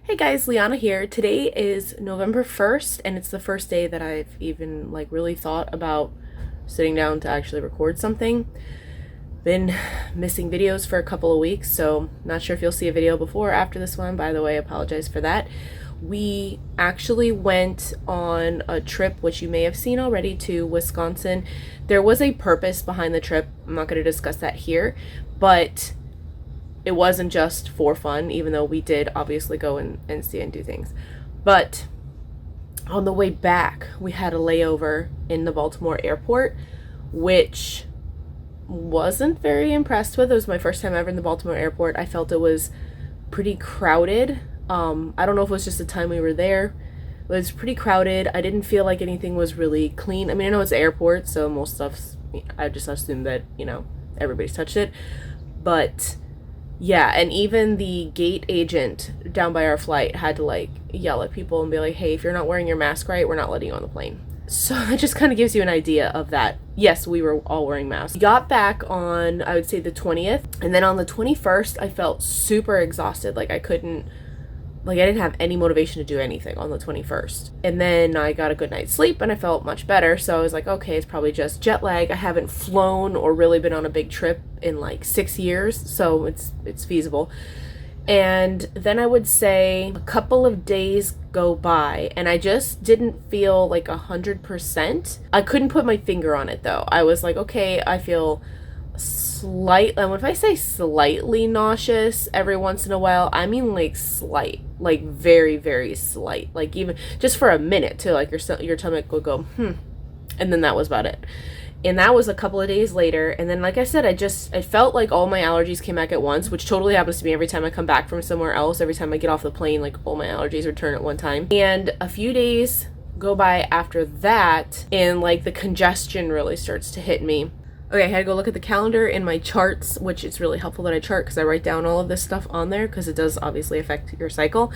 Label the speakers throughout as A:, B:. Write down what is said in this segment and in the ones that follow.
A: Hey guys, LeAnna here. Today is November 1st, and it's the first day that I've even really thought about sitting down to actually record something. Been missing videos for a couple of weeks, so not sure if you'll see a video before or after this one. By the way, I apologize for that. We actually went on a trip, which you may have seen already, to Wisconsin. There was a purpose behind the trip. I'm not going to discuss that here, but it wasn't just for fun, even though we did obviously go and see and do things. But on the way back, we had a layover in the Baltimore airport, which wasn't very impressed with. It was my first time ever in the Baltimore airport. I felt it was pretty crowded. I don't know if it was just the time we were there. It was pretty crowded. I didn't feel like anything was really clean. I mean, I know it's an airport, so most stuff's, I just assumed that, everybody's touched it. But yeah, and even the gate agent down by our flight had to yell at people and be like, hey, if you're not wearing your mask right, we're not letting you on the plane. So it just kind of gives you an idea of that. Yes, we were all wearing masks. We got back on, I would say, the 20th. And then on the 21st, I felt super exhausted. I didn't have any motivation to do anything on the 21st. And then I got a good night's sleep and I felt much better. So I was like, okay, it's probably just jet lag. I haven't flown or really been on a big trip in 6 years. So it's feasible. And then I would say a couple of days go by and I just didn't feel 100%. I couldn't put my finger on it though. I was like, okay, I feel if I say slightly nauseous every once in a while, I mean slight, very, very slight, even just for a minute too, your stomach would go, and then that was about it. And that was a couple of days later. And then, like I said, I felt like all my allergies came back at once, which totally happens to me every time I come back from somewhere else. Every time I get off the plane, all my allergies return at one time. And a few days go by after that, and the congestion really starts to hit me. Okay, I had to go look at the calendar in my charts, which it's really helpful that I chart because I write down all of this stuff on there because it does obviously affect your cycle.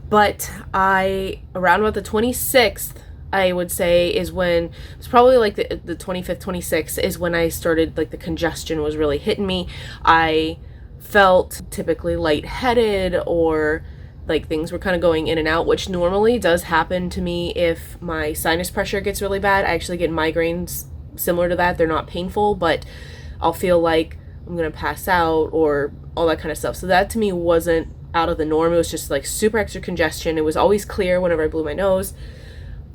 A: But around about the 26th, I would say is when, it's probably the 25th, 26th is when I started, the congestion was really hitting me. I felt typically lightheaded or things were kind of going in and out, which normally does happen to me if my sinus pressure gets really bad. I actually get migraines similar to that. They're not painful, but I'll feel like I'm gonna pass out or all that kind of stuff. So that to me wasn't out of the norm. It was just super extra congestion. It was always clear whenever I blew my nose.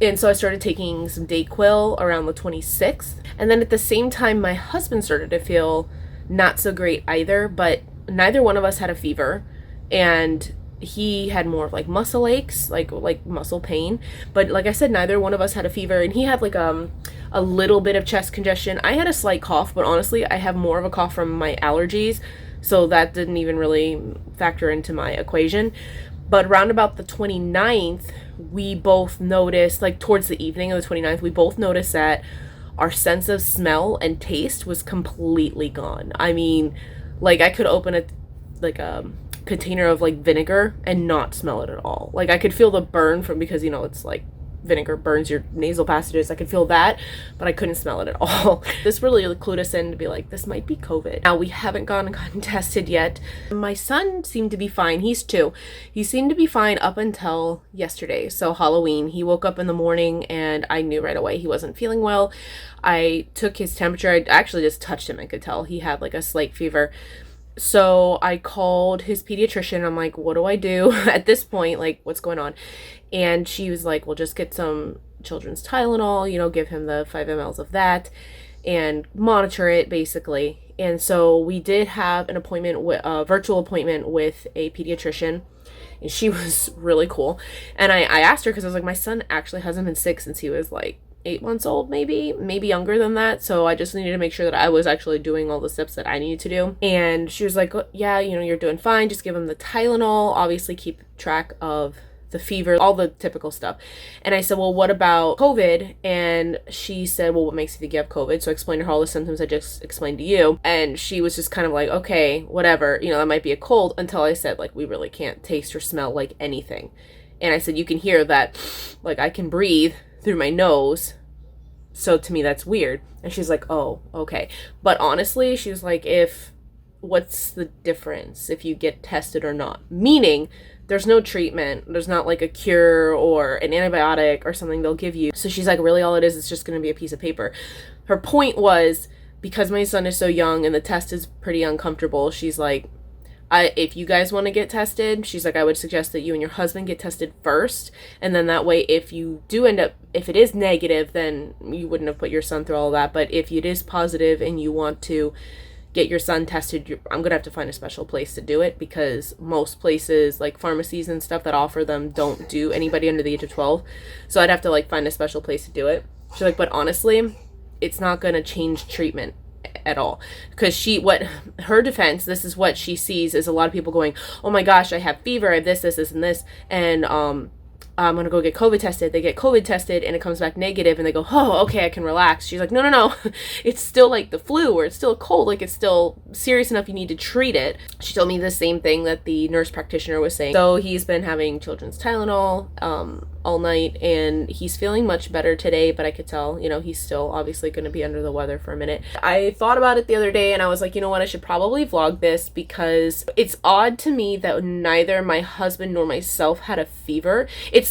A: And so I started taking some Dayquil around the 26th. And then at the same time, my husband started to feel not so great either, but neither one of us had a fever. And he had more of muscle aches, like muscle pain. But like I said, neither one of us had a fever, and he had a little bit of chest congestion. I had a slight cough, but honestly, I have more of a cough from my allergies, so that didn't even really factor into my equation. But around about the 29th, we both noticed, towards the evening of the 29th, we both noticed that our sense of smell and taste was completely gone. I mean, I could open a container of vinegar and not smell it at all. I could feel the burn from, because it's vinegar burns your nasal passages. I could feel that, but I couldn't smell it at all. This really clued us in to be this might be COVID. Now, we haven't gone and gotten tested yet. My son seemed to be fine. He's 2. He seemed to be fine up until yesterday. So Halloween, he woke up in the morning and I knew right away he wasn't feeling well. I took his temperature. I actually just touched him and could tell he had a slight fever. So I called his pediatrician. I'm like, what do I do at this point? What's going on? And she was like, well, just get some children's Tylenol, give him the 5 mLs of that and monitor it basically. And so we did have an appointment, a virtual appointment with a pediatrician, and she was really cool. And I asked her, because I was like, my son actually hasn't been sick since he was 8 months old, maybe younger than that. So I just needed to make sure that I was actually doing all the steps that I needed to do. And she was like, yeah, you're doing fine. Just give him the Tylenol. Obviously keep track of the fever, all the typical stuff. And I said, well, what about COVID? And she said, well, what makes you think you have COVID? So I explained to her all the symptoms I just explained to you. And she was just kind of like, okay, whatever, that might be a cold, until I said, we really can't taste or smell anything. And I said, you can hear that, I can breathe through my nose. So to me, that's weird. And she's like, oh, okay. But honestly, she was like, if what's the difference if you get tested or not? Meaning, there's no treatment. There's not like a cure or an antibiotic or something they'll give you. So she's like, really, all it is just going to be a piece of paper. Her point was, because my son is so young and the test is pretty uncomfortable, she's like, if you guys want to get tested, she's like, I would suggest that you and your husband get tested first. And then that way, if you do end up, if it is negative, then you wouldn't have put your son through all that. But if it is positive and you want to get your son tested, I'm going to have to find a special place to do it, because most places, like pharmacies and stuff that offer them, don't do anybody under the age of 12. So I'd have to like find a special place to do it. She's like, but honestly, it's not going to change treatment at all, because her defense, this is what she sees, is a lot of people going, oh my gosh, I have fever, I have this and this, and I'm gonna go get COVID tested. They get COVID tested and it comes back negative, and they go, oh, okay, I can relax. She's like, no, it's still like the flu, or it's still a cold, like it's still serious enough you need to treat it. She told me the same thing that the nurse practitioner was saying. So he's been having children's Tylenol all night, and he's feeling much better today, but I could tell, he's still obviously going to be under the weather for a minute. I thought about it the other day, and I was like, you know what, I should probably vlog this, because it's odd to me that neither my husband nor myself had a fever.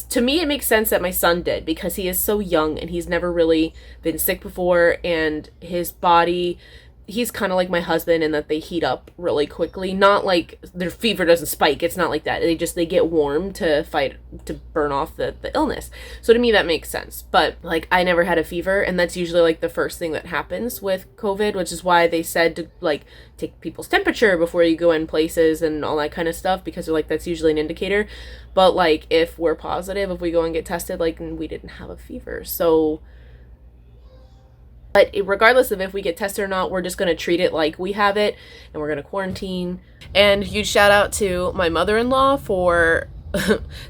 A: To me, it makes sense that my son did, because he is so young and he's never really been sick before, and his body, he's kind of like my husband in that they heat up really quickly. Not like their fever doesn't spike. It's not like that. They get warm to burn off the illness. So to me, that makes sense. But like, I never had a fever, and that's usually like the first thing that happens with COVID, which is why they said to like take people's temperature before you go in places and all that kind of stuff, because they're like, that's usually an indicator. But like, if we're positive, if we go and get tested, like, we didn't have a fever. So, but regardless of if we get tested or not, we're just going to treat it like we have it, and we're going to quarantine. And huge shout out to my mother-in-law for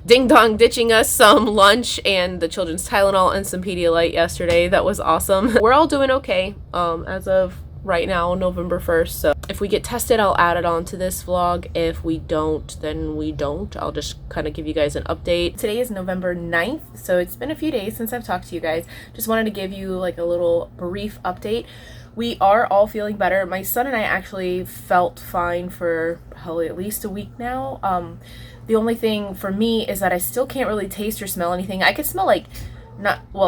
A: ding dong ditching us some lunch and the children's Tylenol and some Pedialyte yesterday. That was awesome. We're all doing okay as of right now, November 1st. So if we get tested, I'll add it on to this vlog. If we don't, then we don't. I'll just kind of give you guys an update. Today is November 9th, so it's been a few days since I've talked to you guys. Just wanted to give you like a little brief update. We are all feeling better. My son and I actually felt fine for probably at least a week now. The only thing for me is that I still can't really taste or smell anything. I could smell like,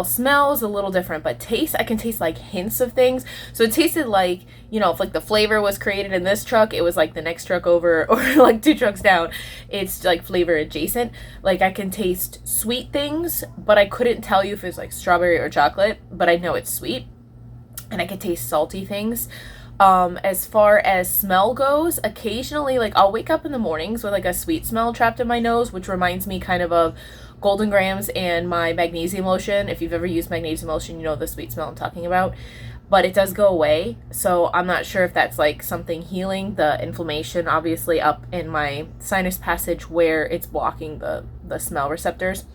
A: smell is a little different, but taste, I can taste like hints of things. So it tasted like, if like the flavor was created in this truck, it was like the next truck over, or like 2 trucks down, it's like flavor adjacent. Like, I can taste sweet things, but I couldn't tell you if it's like strawberry or chocolate, but I know it's sweet. And I can taste salty things. As far as smell goes, occasionally, like, I'll wake up in the mornings with like a sweet smell trapped in my nose, which reminds me kind of Golden Grams and my magnesium lotion. If you've ever used magnesium lotion, you know the sweet smell I'm talking about. But it does go away, so I'm not sure if that's like something healing the inflammation, obviously, up in my sinus passage where it's blocking the smell receptors.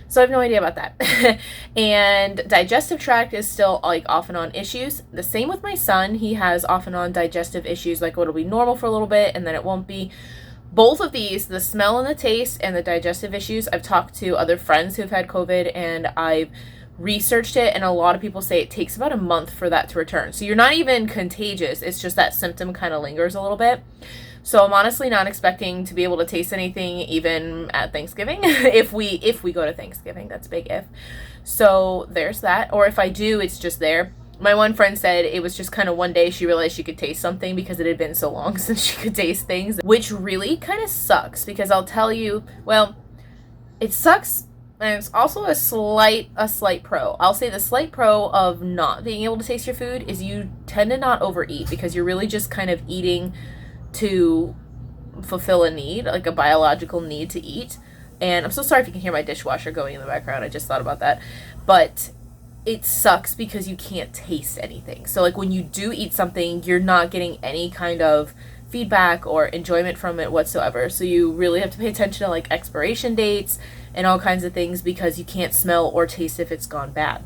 A: So I have no idea about that. And digestive tract is still like off and on issues. The same with my son. He has off and on digestive issues, like it'll be normal for a little bit and then it won't be. Both of these, the smell and the taste and the digestive issues, I've talked to other friends who've had COVID and I've researched it, and a lot of people say it takes about a month for that to return. So you're not even contagious. It's just that symptom kind of lingers a little bit. So I'm honestly not expecting to be able to taste anything even at Thanksgiving. if we go to Thanksgiving, that's a big if. So there's that. Or if I do, it's just there. My one friend said it was just kind of one day she realized she could taste something because it had been so long since she could taste things, which really kind of sucks, because I'll tell you, well, it sucks, and it's also a slight pro. I'll say the slight pro of not being able to taste your food is you tend to not overeat, because you're really just kind of eating to fulfill a need, like a biological need to eat. And I'm so sorry if you can hear my dishwasher going in the background. I just thought about that. But it sucks because you can't taste anything. So like when you do eat something, you're not getting any kind of feedback or enjoyment from it whatsoever. So you really have to pay attention to like expiration dates and all kinds of things, because you can't smell or taste if it's gone bad.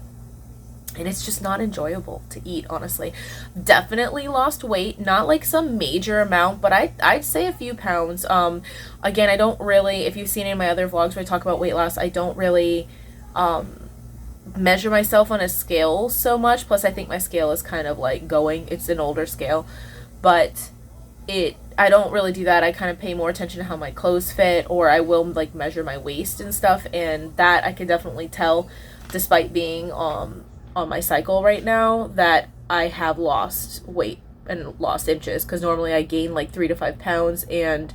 A: And it's just not enjoyable to eat, honestly. Definitely lost weight, not like some major amount, but I'd say a few pounds. Again, I don't really, if you've seen any of my other vlogs where I talk about weight loss, I don't really measure myself on a scale so much. Plus, I think my scale is kind of like going. It's an older scale. But I don't really do that. I kind of pay more attention to how my clothes fit, or I will like measure my waist and stuff, and that I can definitely tell, despite being on my cycle right now, that I have lost weight and lost inches, because normally I gain like 3 to 5 pounds and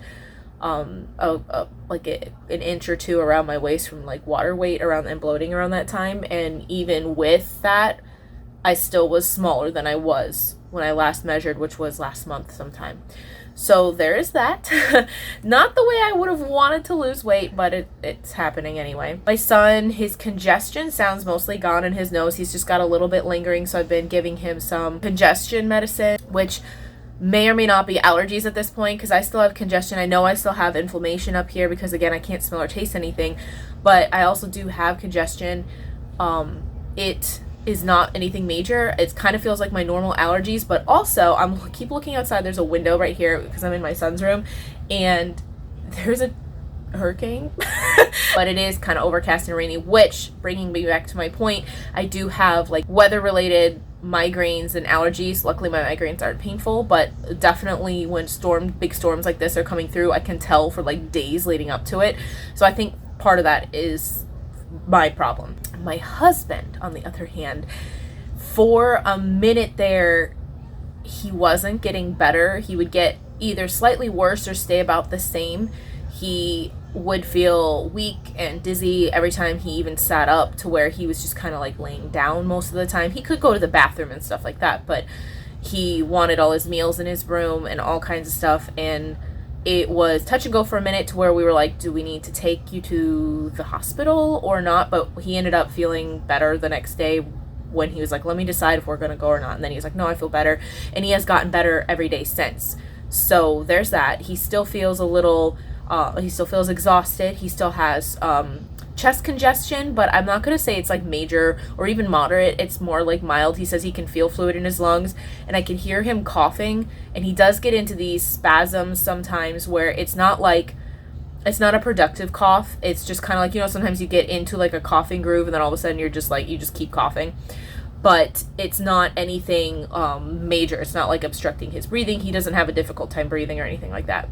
A: like an inch or two around my waist from like water weight around and bloating around that time. And even with that, I still was smaller than I was when I last measured, which was last month sometime. So there is that. Not the way I would have wanted to lose weight, but it's happening anyway. My son, his congestion sounds mostly gone in his nose. He's just got a little bit lingering, so I've been giving him some congestion medicine, which may or may not be allergies at this point, because I still have congestion. I know I still have inflammation up here because, again, I can't smell or taste anything, but I also do have congestion. It is not anything major. It kind of feels like my normal allergies, but also I'm keep looking outside. There's a window right here because I'm in my son's room, and there's a hurricane. But it is kind of overcast and rainy, which, bringing me back to my point, I do have like weather related migraines and allergies. Luckily my migraines aren't painful, but definitely when big storms like this are coming through, I can tell for like days leading up to it. So I think part of that is my problem. My husband, on the other hand, for a minute there, he wasn't getting better. He would get either slightly worse or stay about the same. He would feel weak and dizzy every time he even sat up, to where he was just kind of like laying down most of the time. He could go to the bathroom and stuff like that, but he wanted all his meals in his room and all kinds of stuff. And it was touch and go for a minute, to where we were like, do we need to take you to the hospital or not? But he ended up feeling better the next day, when he was like, let me decide if we're going to go or not. And then he was like, no, I feel better. And he has gotten better every day since. So there's that. He still feels a little, he still feels exhausted. He still has chest congestion, but I'm not going to say it's like major or even moderate. It's more like mild. He says he can feel fluid in his lungs, and I can hear him coughing, and he does get into these spasms sometimes where it's not a productive cough. It's just kind of like, you know, sometimes you get into like a coughing groove and then all of a sudden you're just like, you just keep coughing. But it's not anything major. It's not like obstructing his breathing. He doesn't have a difficult time breathing or anything like that.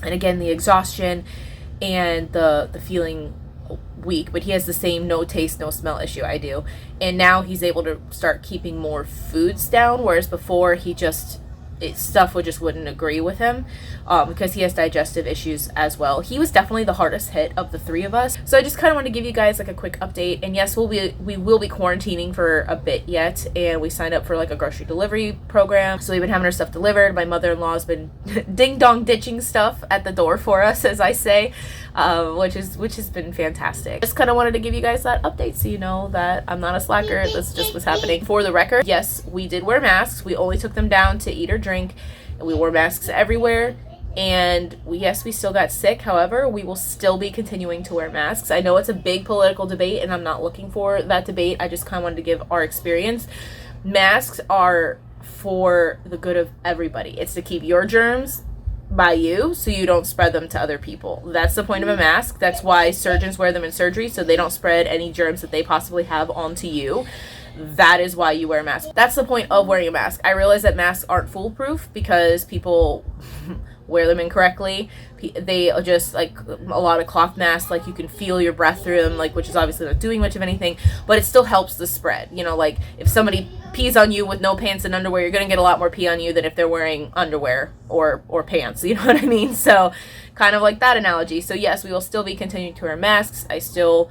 A: And again, the exhaustion and the feeling weak, but he has the same no taste, no smell issue I do. And now he's able to start keeping more foods down, whereas before stuff wouldn't agree with him, because he has digestive issues as well. He was definitely the hardest hit of the three of us. So I just kind of wanted to give you guys like a quick update. And yes, we will be quarantining for a bit yet, and we signed up for like a grocery delivery program. So we've been having our stuff delivered. My mother-in-law's been ding dong ditching stuff at the door for us, as I say, which has been fantastic. Just kind of wanted to give you guys that update, so you know that I'm not a slacker. That's just what's happening. For the record, yes, we did wear masks. We only took them down to eat or drink, and we wore masks everywhere. And we still got sick. However, we will still be continuing to wear masks. I know it's a big political debate, and I'm not looking for that debate. I just kind of wanted to give our experience. Masks are for the good of everybody. It's to keep your germs by you, so you don't spread them to other people. That's the point of a mask. That's why surgeons wear them in surgery, so they don't spread any germs that they possibly have onto you. That is why you wear a mask. That's the point of wearing a mask. I realize that masks aren't foolproof because people wear them incorrectly. They are just like a lot of cloth masks, like you can feel your breath through them, like, which is obviously not doing much of anything, but it still helps the spread. You know, like if somebody pees on you with no pants and underwear, you're gonna get a lot more pee on you than if they're wearing underwear or pants. You know what I mean? So kind of like that analogy. So yes, we will still be continuing to wear masks. I still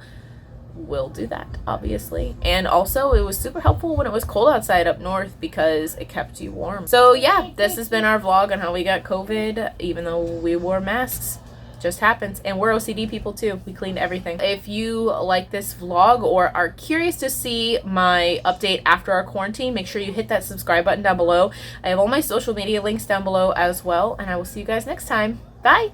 A: will do that, obviously. And also, it was super helpful when it was cold outside up north because it kept you warm. So yeah, this has been our vlog on how we got COVID, even though we wore masks. Just happens. And we're OCD people too. We cleaned everything. If you like this vlog or are curious to see my update after our quarantine, make sure you hit that subscribe button down below. I have all my social media links down below as well, and I will see you guys next time. Bye!